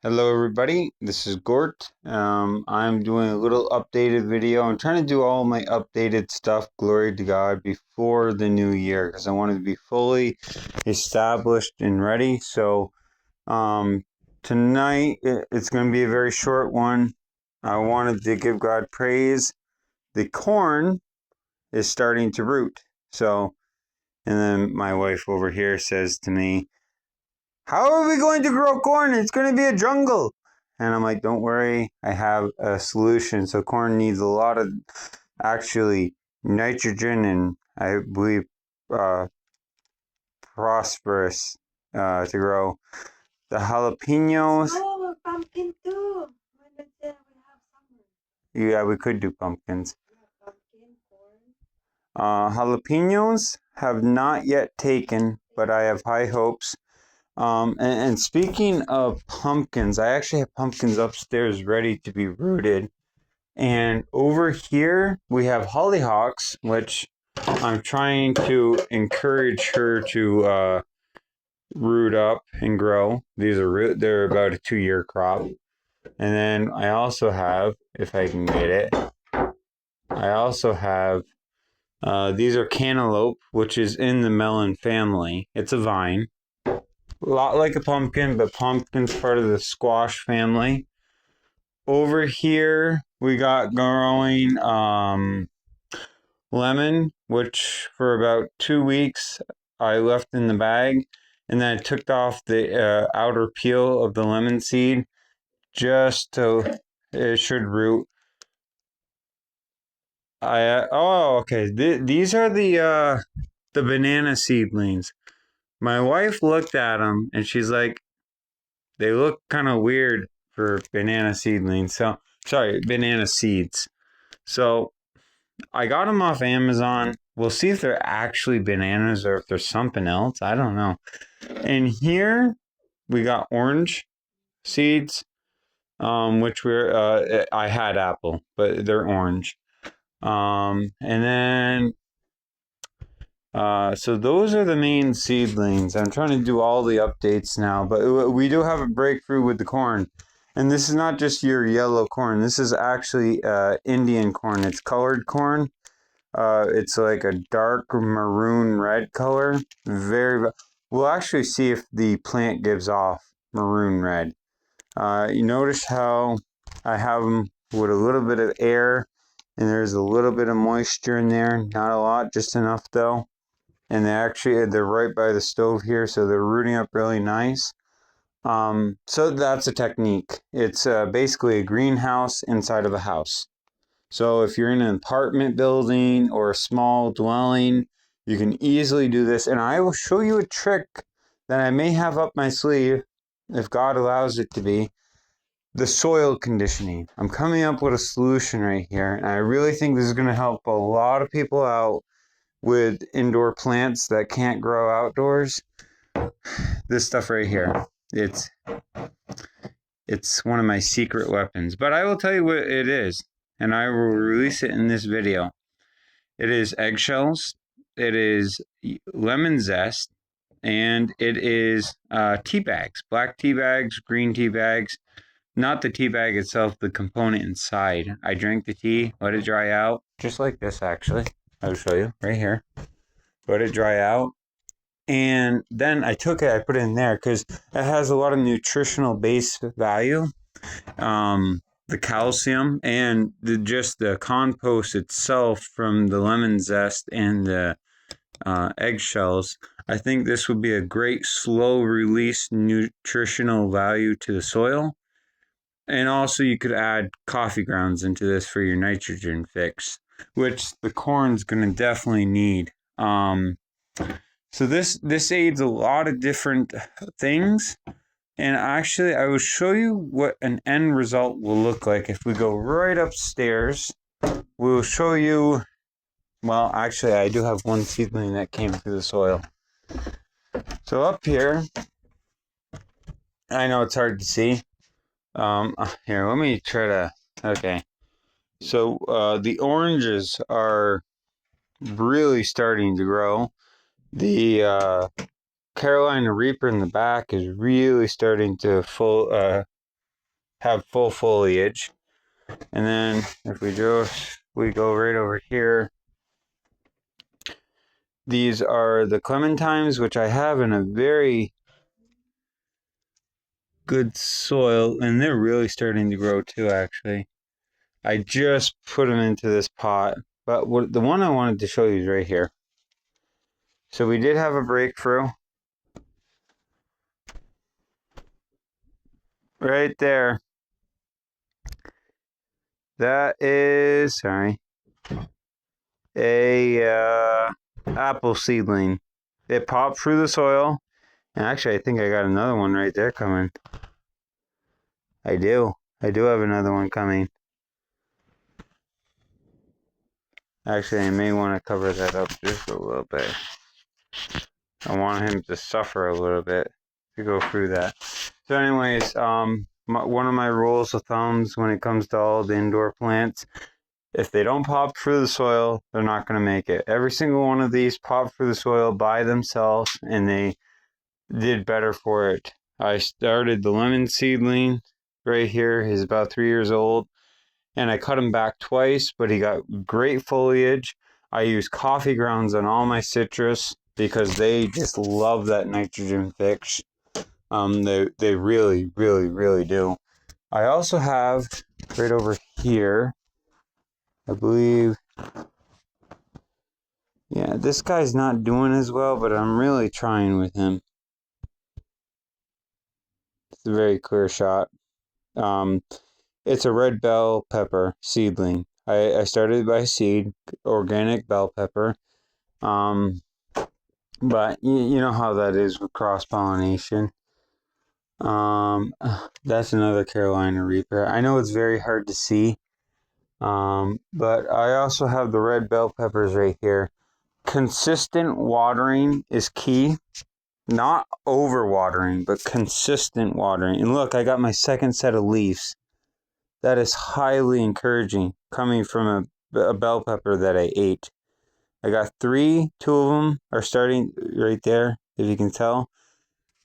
Hello everybody, this is Gort. I'm doing a little updated video. I'm trying to do all my updated stuff, glory to God, before the new year because I wanted to be fully established and ready. So tonight it's going to be a very short one. I wanted to give God praise. The corn is starting to root. So, and then my wife over here says to me, "How are we going to grow corn? It's going to be a jungle." And I'm like, don't worry, I have a solution. So corn needs a lot of actually nitrogen and I believe phosphorus to grow. The jalapenos. Oh, pumpkin too. We have summer. Yeah, we could do pumpkins. Pumpkin, corn. Jalapenos have not yet taken, but I have high hopes. And speaking of pumpkins, I actually have pumpkins upstairs ready to be rooted. And over here, we have hollyhocks, which I'm trying to encourage her to root up and grow. They're about a 2-year crop. And then I also have, if I can get it, I also have, these are cantaloupe, which is in the melon family. It's a vine. A lot like a pumpkin, but pumpkin's part of the squash family. Over here, we got growing lemon, which for about 2 weeks I left in the bag, and then I took off the outer peel of the lemon seed just so it should root. Okay. These are the banana seedlings. My wife looked at them and she's like, they look kind of weird for banana seedlings. So, sorry, banana seeds. So, I got them off Amazon. We'll see if they're actually bananas or if they're something else. I don't know. And here we got orange seeds, which I had apple, but they're orange. And then so those are the main seedlings. I'm trying to do all the updates now, but we do have a breakthrough with the corn. And this is not just your yellow corn. This is actually Indian corn. It's colored corn. It's like a dark maroon red color. We'll actually see if the plant gives off maroon red. You notice how I have them with a little bit of air and there's a little bit of moisture in there. Not a lot, just enough though. And they're right by the stove here, so they're rooting up really nice. So that's a technique. It's basically a greenhouse inside of a house. So if you're in an apartment building or a small dwelling, you can easily do this. And I will show you a trick that I may have up my sleeve, if God allows it to be, the soil conditioning. I'm coming up with a solution right here, and I really think this is going to help a lot of people out with indoor plants that can't grow outdoors. This stuff right here, it's one of my secret weapons, but I will tell you what it is, and I will release it in this video. It is eggshells, it is lemon zest, and it is tea bags, black tea bags, green tea bags. Not the tea bag itself, the component inside. I drank the tea, let it dry out, just like this actually. I'll show you right here. Let it dry out. And then I took it, I put it in there because it has a lot of nutritional base value. The calcium and just the compost itself from the lemon zest and the eggshells. I think this would be a great slow release nutritional value to the soil. And also you could add coffee grounds into this for your nitrogen fix, which the corn's going to definitely need. So this aids a lot of different things. And actually, I will show you what an end result will look like. If we go right upstairs, we will show you, well, actually, I do have one seedling that came through the soil. So up here, I know it's hard to see. Here, let me try to, okay. So the oranges are really starting to grow. The Carolina Reaper in the back is really starting to have full foliage. And then if we go right over here, these are the clementines, which I have in a very good soil, and they're really starting to grow too, actually. I just put them into this pot, but the one I wanted to show you is right here. So we did have a breakthrough. Right there. That is, sorry, a apple seedling. It popped through the soil. And actually, I think I got another one right there coming. I do. I do have another one coming. Actually, I may want to cover that up just a little bit. I want him to suffer a little bit to go through that. So anyways, one of my rules of thumbs when it comes to all the indoor plants, if they don't pop through the soil, they're not going to make it. Every single one of these popped through the soil by themselves, and they did better for it. I started the lemon seedling right here. He's about 3 years old, and I cut him back twice, but he got great foliage. I use coffee grounds on all my citrus because they just love that nitrogen fix. They really, really, really do. I also have right over here, I believe, yeah, this guy's not doing as well, but I'm really trying with him. It's a very clear shot. It's a red bell pepper seedling. I started by seed, organic bell pepper. But you know how that is with cross pollination. That's another Carolina Reaper. I know it's very hard to see. But I also have the red bell peppers right here. Consistent watering is key. Not over watering, but consistent watering. And look, I got my second set of leaves. That is highly encouraging coming from a bell pepper that I ate. I got 3, 2 of them are starting right there, if you can tell.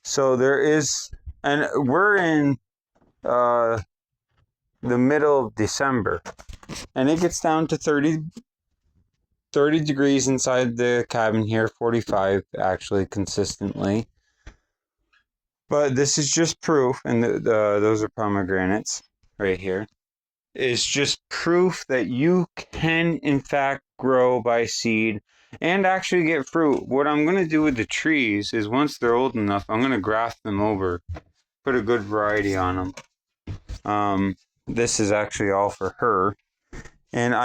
So there is, and we're in the middle of December, and it gets down to 30 degrees inside the cabin here, 45 actually consistently. But this is just proof, and those are pomegranates right here. Is just proof that you can in fact grow by seed and actually get fruit. What I'm going to do with the trees is once they're old enough, I'm going to graft them over, put a good variety on them. This is actually all for her. And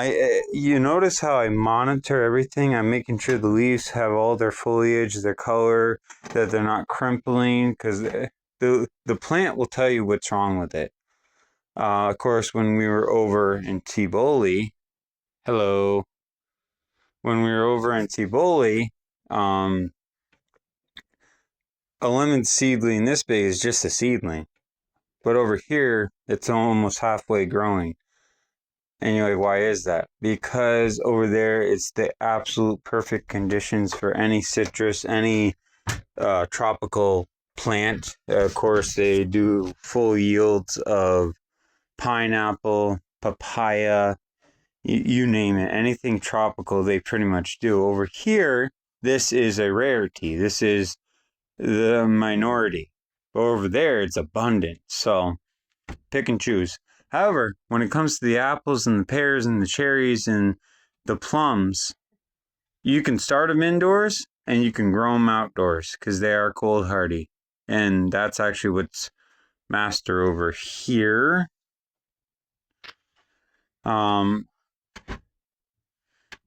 you notice how I monitor everything. I'm making sure the leaves have all their foliage, their color, that they're not crimpling, because the plant will tell you what's wrong with it. Of course, when we were over in Tivoli, hello, when we were over in Tivoli, a lemon seedling this big is just a seedling. But over here, it's almost halfway growing. And you're like, why is that? Because over there, it's the absolute perfect conditions for any citrus, any tropical plant. Of course, they do full yields of pineapple, papaya, you name it. Anything tropical, they pretty much do. Over here, this is a rarity. This is the minority. But over there, it's abundant. So pick and choose. However, when it comes to the apples and the pears and the cherries and the plums, you can start them indoors and you can grow them outdoors because they are cold hardy. And that's actually what's master over here.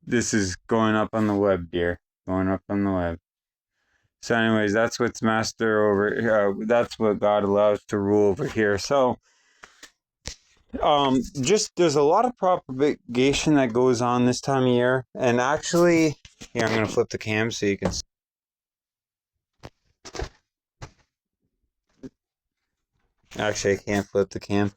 This is going up on the web, dear. Going up on the web. So anyways, that's what's master over here. That's what God allows to rule over here. So just there's a lot of propagation that goes on this time of year. And actually, here, I'm going to flip the cam so you can see. Actually, I can't flip the cam.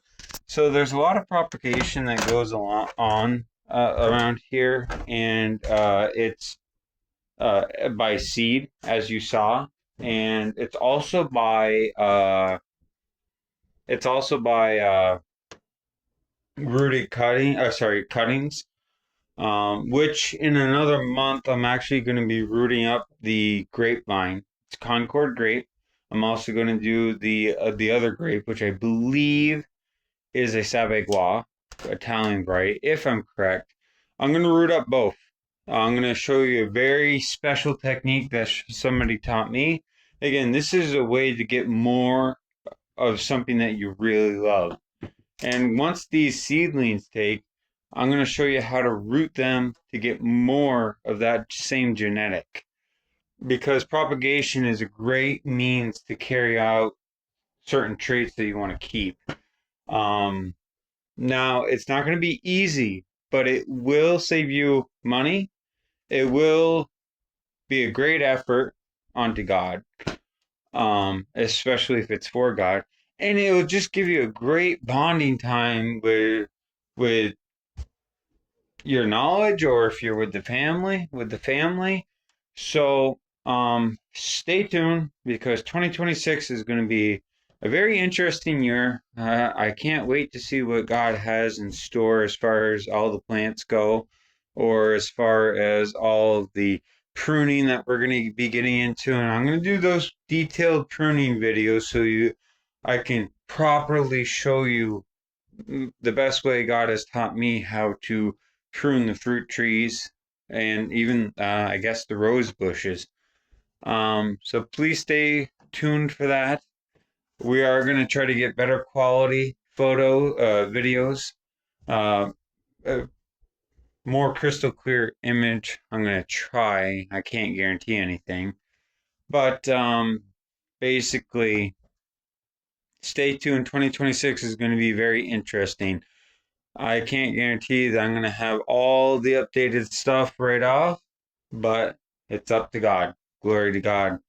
So there's a lot of propagation that goes on around here, and it's by seed, as you saw, and it's also by It's also by Cuttings. Which in another month I'm actually going to be rooting up the grapevine. It's Concord grape. I'm also going to do the other grape, which I believe is a Sauvignon, Italian variety, if I'm correct. I'm going to root up both. I'm going to show you a very special technique that somebody taught me. Again, this is a way to get more of something that you really love. And once these seedlings take, I'm going to show you how to root them to get more of that same genetic. Because propagation is a great means to carry out certain traits that you want to keep. Um, Now, it's not going to be easy, but it will save you money. It will be a great effort onto God, especially if it's for God. And it will just give you a great bonding time with your knowledge, or if you're with the family. So stay tuned, because 2026 is going to be a very interesting year. I can't wait to see what God has in store as far as all the plants go, or as far as all the pruning that we're going to be getting into. And I'm going to do those detailed pruning videos so I can properly show you the best way God has taught me how to prune the fruit trees, and even I guess the rose bushes. So please stay tuned for that. We are going to try to get better quality videos, uh, uh, more crystal clear image. I'm going to try. I can't guarantee anything, but basically, stay tuned. 2026 is going to be very interesting. I can't guarantee that I'm going to have all the updated stuff right off, but it's up to God. Glory to God.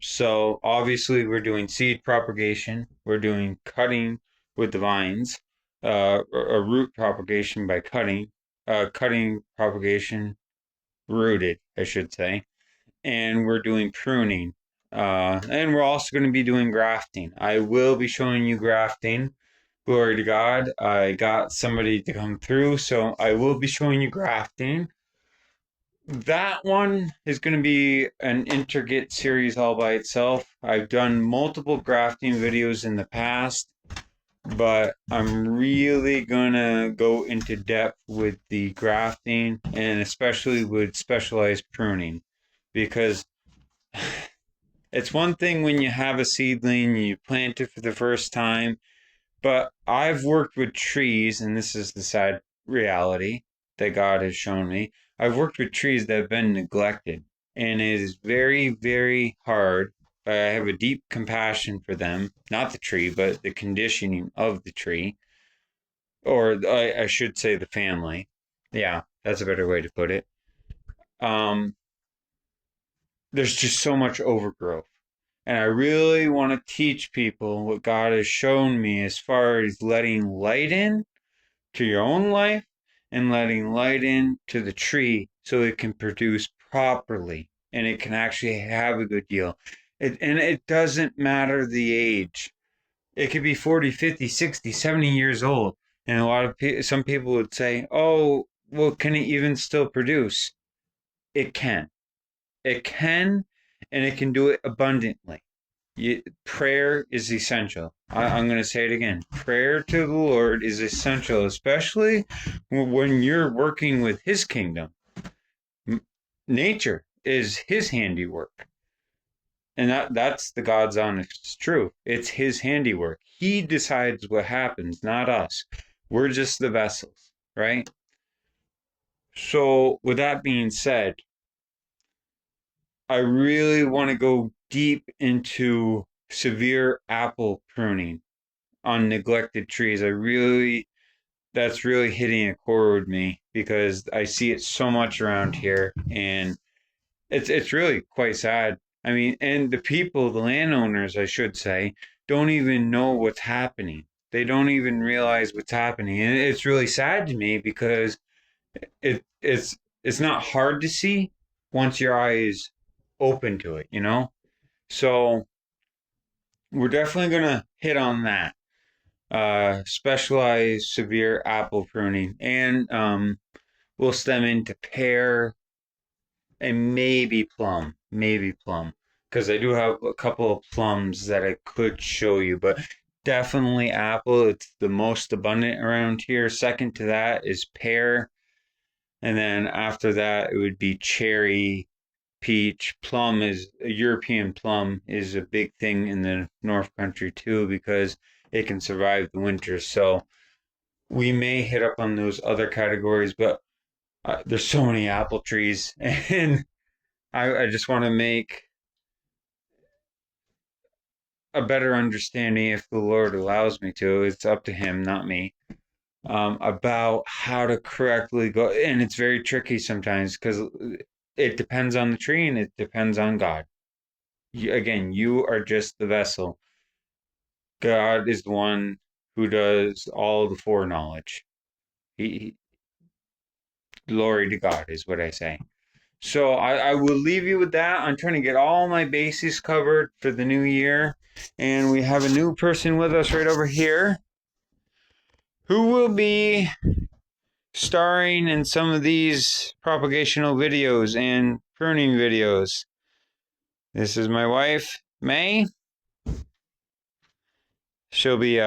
So obviously we're doing seed propagation. We're doing cutting with the vines, a root propagation by cutting, cutting propagation rooted, I should say. And we're doing pruning. And we're also going to be doing grafting. I will be showing you grafting. Glory to God. I got somebody to come through, so I will be showing you grafting. That one is going to be an intricate series all by itself. I've done multiple grafting videos in the past, but I'm really going to go into depth with the grafting, and especially with specialized pruning, because it's one thing when you have a seedling, you plant it for the first time, but I've worked with trees, and this is the sad reality that God has shown me. I've worked with trees that have been neglected, and it is very, very hard. I have a deep compassion for them, not the tree, but the conditioning of the tree, or I should say the family. Yeah, that's a better way to put it. Um, there's just so much overgrowth. And I really want to teach people what God has shown me as far as letting light in to your own life and letting light in to the tree so it can produce properly and it can actually have a good yield. And it doesn't matter the age. It could be 40, 50, 60, 70 years old. And some people would say, oh, well, can it even still produce? It can. It can, and it can do it abundantly. Prayer is essential. I'm going to say it again. Prayer to the Lord is essential, especially when you're working with His kingdom. Nature is His handiwork. And that's the God's honest truth. It's His handiwork. He decides what happens, not us. We're just the vessels, right? So, with that being said, I really want to go deep into severe apple pruning on neglected trees. That's really hitting a chord with me, because I see it so much around here, and it's really quite sad. I mean, and the landowners, I should say, don't even know what's happening. They don't even realize what's happening, and it's really sad to me, because it it's it's not hard to see once your eyes open to it, you know. So we're definitely gonna hit on that. Specialized severe apple pruning, and we'll stem into pear and maybe plum, because I do have a couple of plums that I could show you, but definitely apple. It's the most abundant around here. Second to that is pear, and then after that it would be cherry, peach. Plum is a European plum is a big thing in the North Country too because it can survive the winter. So we may hit up on those other categories, but there's so many apple trees, and I just want to make a better understanding if the Lord allows me to. It's up to Him, not me. About how to correctly go, and it's very tricky sometimes because it depends on the tree and it depends on God. Again, you are just the vessel. God is the one who does all the foreknowledge. He Glory to God is what I say. So I will leave you with that. I'm trying to get all my bases covered for the new year. And we have a new person with us right over here who will be starring in some of these propagational videos and pruning videos. This is my wife, May. She'll be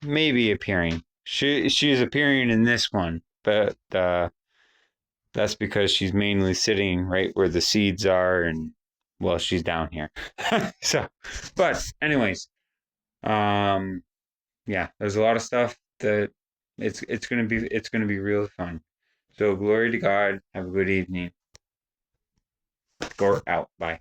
maybe appearing. She is appearing in this one, but that's because she's mainly sitting right where the seeds are, and well, she's down here. So, but anyways, um, yeah, there's a lot of stuff that it's gonna be real fun. So glory to God. Have a good evening. Go out. Bye.